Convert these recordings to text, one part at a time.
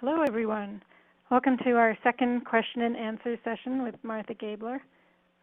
Hello, everyone. Welcome to our second question and answer session with Martha Gabler,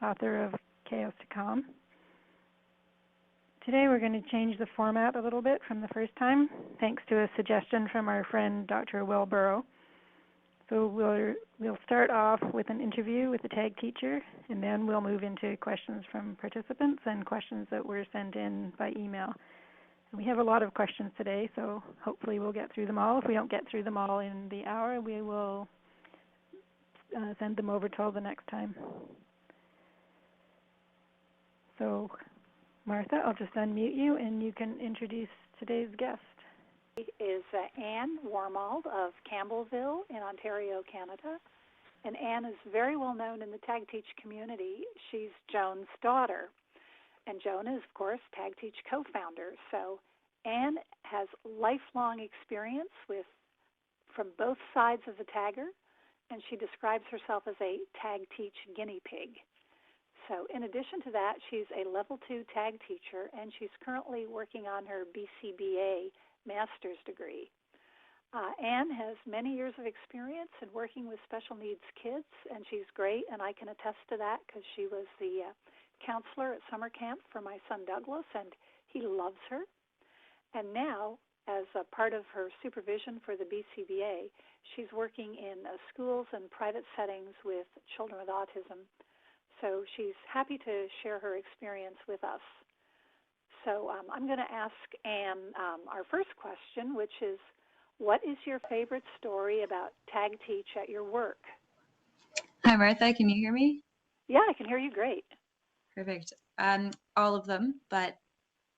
author of Chaos to Calm. Today we're going to change the format a little bit from the first time, thanks to a suggestion from our friend Dr. Will Burrow. So we'll start off with an interview with the TAGteacher, and then we'll move into questions from participants and questions that were sent in by email. We have a lot of questions today, so hopefully we'll get through them all. If we don't get through them all in the hour, we will send them over till the next time. So, Martha, I'll just unmute you, and you can introduce today's guest. Is Anne Wormald of Campbellville in Ontario, Canada. And Anne is very well known in the TAGteach community. She's Joan's daughter. And Joan is, of course, TAGteach co-founder. So Anne has lifelong experience from both sides of the tagger, and she describes herself as a TAGteach guinea pig. So in addition to that, she's a level 2 tag teacher, and she's currently working on her BCBA master's degree. Anne has many years of experience in working with special needs kids, and she's great, and I can attest to that because she was the counselor at summer camp for my son Douglas, and he loves her. And now, as a part of her supervision for the BCBA, she's working in schools and private settings with children with autism. So she's happy to share her experience with us. So I'm going to ask Anne our first question, which is, what is your favorite story about TAGteach at your work? Hi, Martha. Can you hear me? Yeah, I can hear you great. Perfect. All of them, but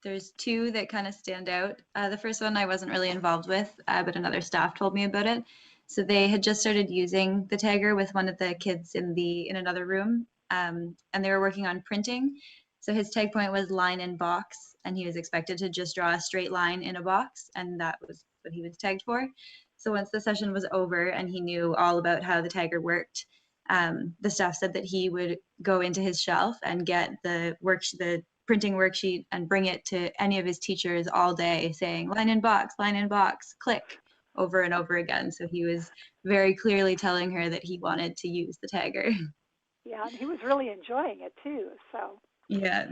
there's two that kind of stand out. The first one I wasn't really involved with, but another staff told me about it. So they had just started using the tagger with one of the kids in another room, and they were working on printing. So his tag point was line in box, and he was expected to just draw a straight line in a box, and that was what he was tagged for. So once the session was over and he knew all about how the tagger worked, the staff said that he would go into his shelf and get the printing worksheet and bring it to any of his teachers all day saying, line in box, click, over and over again. So he was very clearly telling her that he wanted to use the tagger. Yeah, and he was really enjoying it too. So yeah.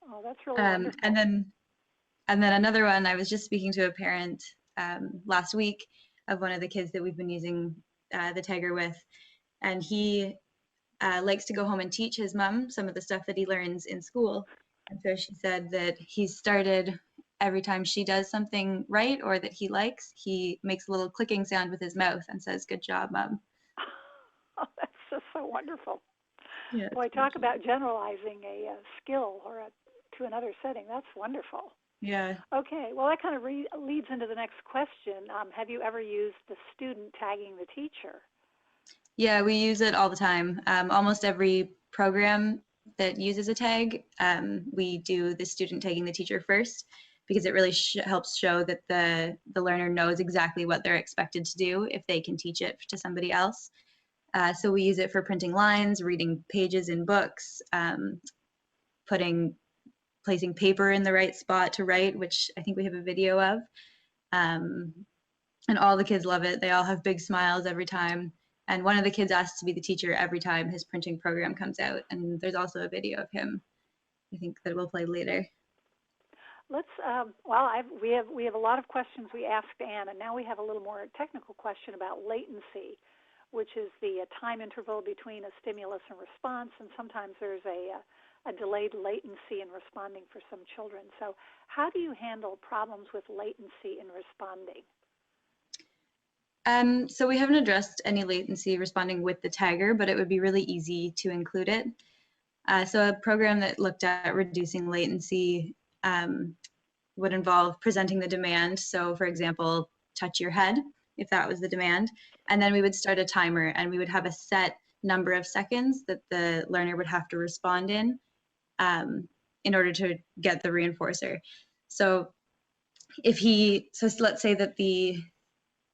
Oh, that's really wonderful. And then another one, I was just speaking to a parent last week of one of the kids that we've been using the tagger with, and he likes to go home and teach his mom some of the stuff that he learns in school. And so she said that he's started every time she does something right or that he likes, he makes a little clicking sound with his mouth and says, "Good job, Mom." Oh, that's just so wonderful. Yeah, Boy, talk about generalizing a skill to another setting. That's wonderful. Yeah. Okay, well, that kind of leads into the next question. Have you ever used the student tagging the teacher? Yeah, we use it all the time. Almost every program that uses a tag, we do the student tagging the teacher first, because it really helps show that the learner knows exactly what they're expected to do if they can teach it to somebody else. So we use it for printing lines, reading pages in books, placing paper in the right spot to write, which I think we have a video of. And all the kids love it. They all have big smiles every time. And one of the kids asks to be the teacher every time his printing program comes out. And there's also a video of him, I think, that we'll play later. Let's, we have a lot of questions we asked Anne, and now we have a little more technical question about latency, which is the time interval between a stimulus and response, and sometimes there's a delayed latency in responding for some children. So how do you handle problems with latency in responding? So we haven't addressed any latency responding with the tagger, but it would be really easy to include it. So a program that looked at reducing latency would involve presenting the demand. So for example, touch your head, if that was the demand. And then we would start a timer, and we would have a set number of seconds that the learner would have to respond in order to get the reinforcer. So let's say that the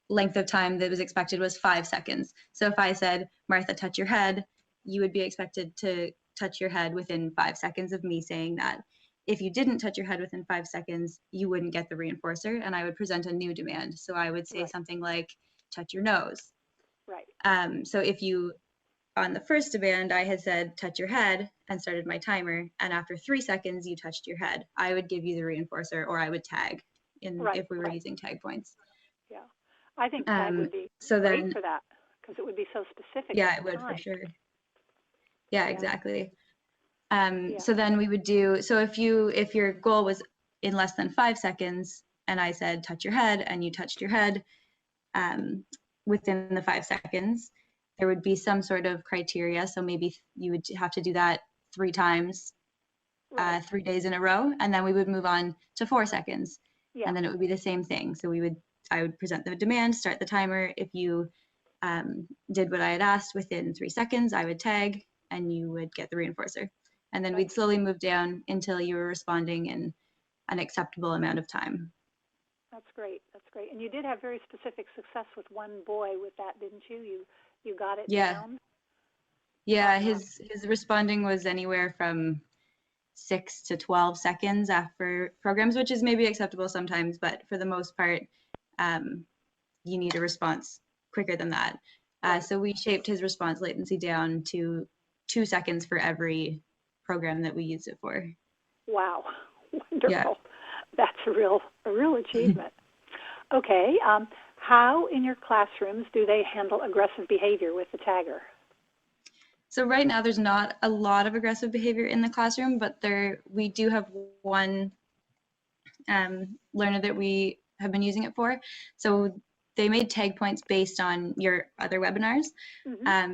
length of time that was expected was 5 seconds. So if I said, Martha, touch your head, you would be expected to touch your head within 5 seconds of me saying that. If you didn't touch your head within 5 seconds, you wouldn't get the reinforcer, and I would present a new demand. So I would say something like, touch your nose. Right. So if you, on the first demand, I had said, touch your head and started my timer. And after 3 seconds, you touched your head, I would give you the reinforcer, or I would tag if we were using tag points. Yeah. I think tag would be so great then, for that because it would be so specific. Yeah, it would for sure. Yeah, exactly. So then we would do, so if your goal was in less than 5 seconds and I said, touch your head, and you touched your head within the 5 seconds, there would be some sort of criteria. So maybe you would have to do that 3 times, 3 days in a row, and then we would move on to 4 seconds. Yeah. And then it would be the same thing. So I would present the demand, start the timer. If you did what I had asked within 3 seconds, I would tag and you would get the reinforcer. And then we'd slowly move down until you were responding in an acceptable amount of time. That's great. That's great. And you did have very specific success with one boy with that, didn't you? You got it down? Yeah, his responding was anywhere from 6 to 12 seconds after programs, which is maybe acceptable sometimes, but for the most part, you need a response quicker than that. So we shaped his response latency down to 2 seconds for every program that we used it for. Wow, wonderful. Yeah. That's a real achievement. Okay, how in your classrooms do they handle aggressive behavior with the tagger? So right now there's not a lot of aggressive behavior in the classroom, but we do have one learner that we have been using it for. So they made tag points based on your other webinars.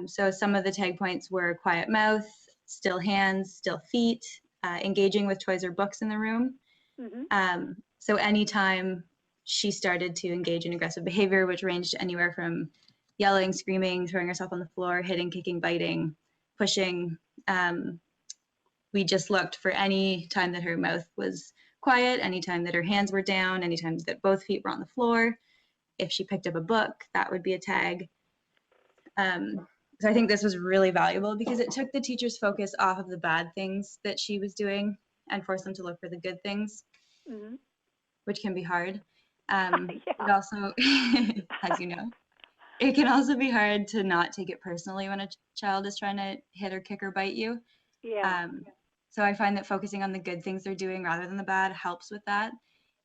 So some of the tag points were quiet mouth, still hands, still feet, engaging with toys or books in the room. So anytime she started to engage in aggressive behavior, which ranged anywhere from yelling, screaming, throwing herself on the floor, hitting, kicking, biting, pushing, we just looked for any time that her mouth was quiet, anytime that her hands were down, anytime that both feet were on the floor. If she picked up a book, that would be a tag. So I think this was really valuable because it took the teacher's focus off of the bad things that she was doing and forced them to look for the good things, which can be hard. It also, as you know, it can also be hard to not take it personally when a child is trying to hit or kick or bite you. So I find that focusing on the good things they're doing rather than the bad helps with that.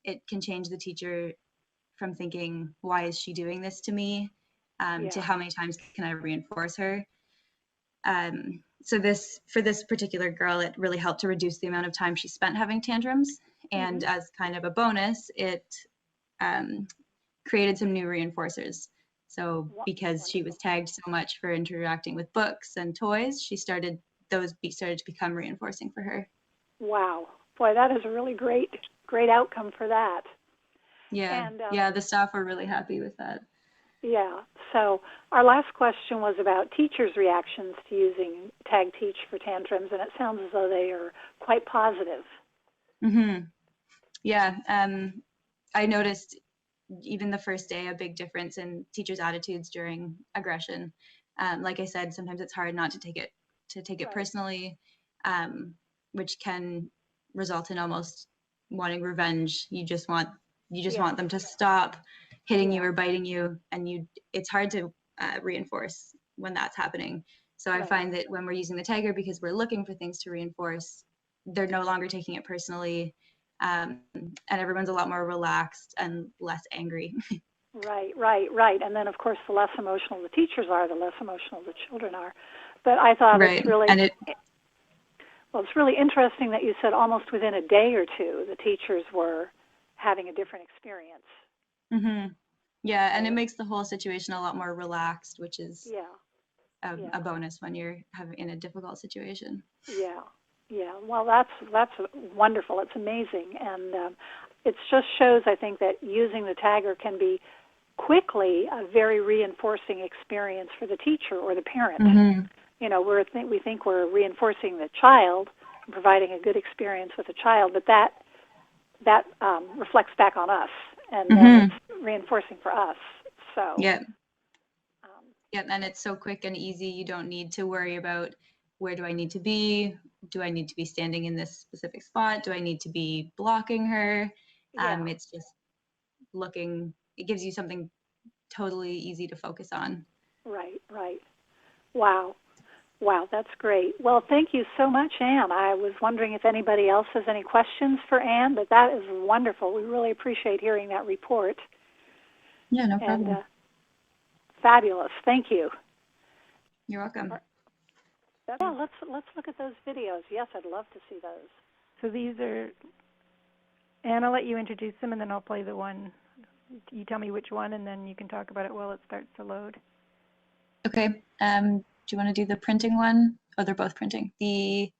It can change the teacher from thinking, why is she doing this to me, to how many times can I reinforce her. So for this particular girl, it really helped to reduce the amount of time she spent having tantrums. And as kind of a bonus, it created some new reinforcers. So because she was tagged so much for interacting with books and toys, those started to become reinforcing for her. Wow. Boy, that is a really great outcome for that. Yeah. And, the staff were really happy with that. Yeah. So our last question was about teachers' reactions to using TAGteach for tantrums, and it sounds as though they are quite positive. Yeah. I noticed even the first day a big difference in teachers' attitudes during aggression. Like I said, sometimes it's hard not to take it personally, which can result in almost wanting revenge. You just want them to stop hitting you or biting you, and it's hard to reinforce when that's happening. So I find that when we're using the tagger, because we're looking for things to reinforce, they're no longer taking it personally, and everyone's a lot more relaxed and less angry. Right. And then, of course, the less emotional the teachers are, the less emotional the children are. But I thought it's really it's really interesting that you said almost within a day or two the teachers were having a different experience. Yeah, and it makes the whole situation a lot more relaxed, which is a bonus when you're in a difficult situation. Yeah. Well, that's wonderful. It's amazing, and it just shows, I think, that using the tagger can be quickly a very reinforcing experience for the teacher or the parent. You know, we think we're reinforcing the child and providing a good experience with the child, but that reflects back on us, and then it's reinforcing for us. So and it's so quick and easy. You don't need to worry about where do I need to be? Do I need to be standing in this specific spot? Do I need to be blocking her? It's just looking. It gives you something totally easy to focus on. Right, right. Wow. Wow, that's great. Well, thank you so much, Anne. I was wondering if anybody else has any questions for Anne, but that is wonderful. We really appreciate hearing that report. Yeah, no problem. And fabulous. Thank you. You're welcome. Yeah, let's look at those videos. Yes, I'd love to see those. So these are, Anne, I'll let you introduce them, and then I'll play the one. You tell me which one, and then you can talk about it while it starts to load. Okay. Do you want to do the printing one? Oh, they're both printing. The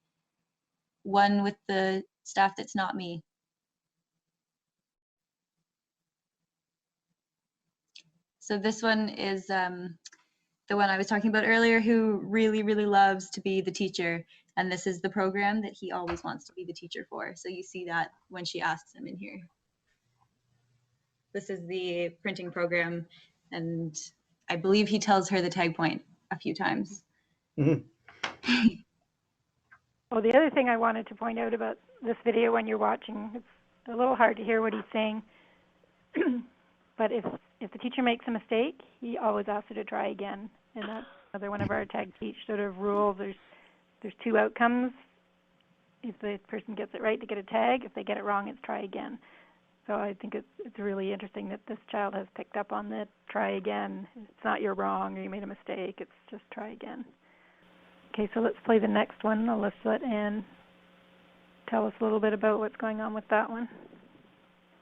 one with the staff that's not me. So this one is the one I was talking about earlier, who really, really loves to be the teacher. And this is the program that he always wants to be the teacher for. So you see that when she asks him in here. This is the printing program. And I believe he tells her the tag point a few times. Mm-hmm. Well, the other thing I wanted to point out about this video when you're watching, it's a little hard to hear what he's saying. But if the teacher makes a mistake, he always asks her to try again. And that's another one of our TAGteach sort of rules. There's two outcomes. If the person gets it right, they get a tag. If they get it wrong, it's try again. So I think it's really interesting that this child has picked up on the try again. It's not you're wrong or you made a mistake. It's just try again. Okay, so let's play the next one. I'll just let Anne tell us a little bit about what's going on with that one.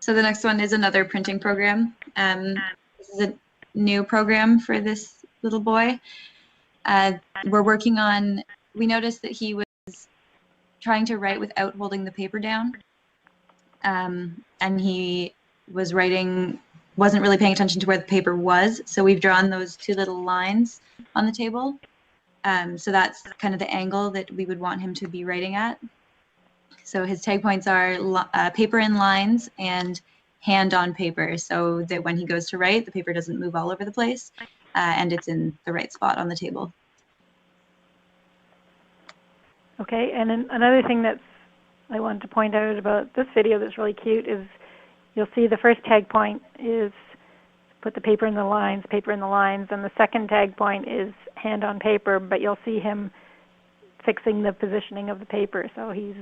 So the next one is another printing program. This is a new program for this little boy. We're working on, we noticed that he was trying to write without holding the paper down. And he was writing, wasn't really paying attention to where the paper was. So we've drawn those two little lines on the table. So that's kind of the angle that we would want him to be writing at. So his tag points are paper in lines and hand on paper, so that when he goes to write, the paper doesn't move all over the place, and it's in the right spot on the table. Okay, and then another thing that I wanted to point out about this video that's really cute is you'll see the first tag point is put the paper in the lines, and the second tag point is hand on paper, but you'll see him fixing the positioning of the paper. So he's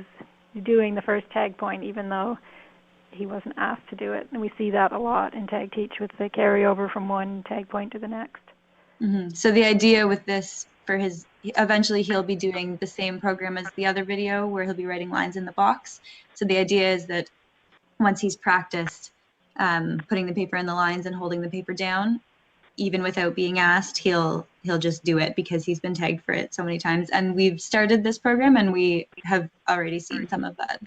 doing the first tag point even though he wasn't asked to do it. And we see that a lot in TAGteach with the carryover from one tag point to the next. Mm-hmm. So the idea with this for his, eventually he'll be doing the same program as the other video where he'll be writing lines in the box. So the idea is that once he's practiced putting the paper in the lines and holding the paper down, even without being asked, he'll just do it because he's been tagged for it so many times. And we've started this program and we have already seen some of that.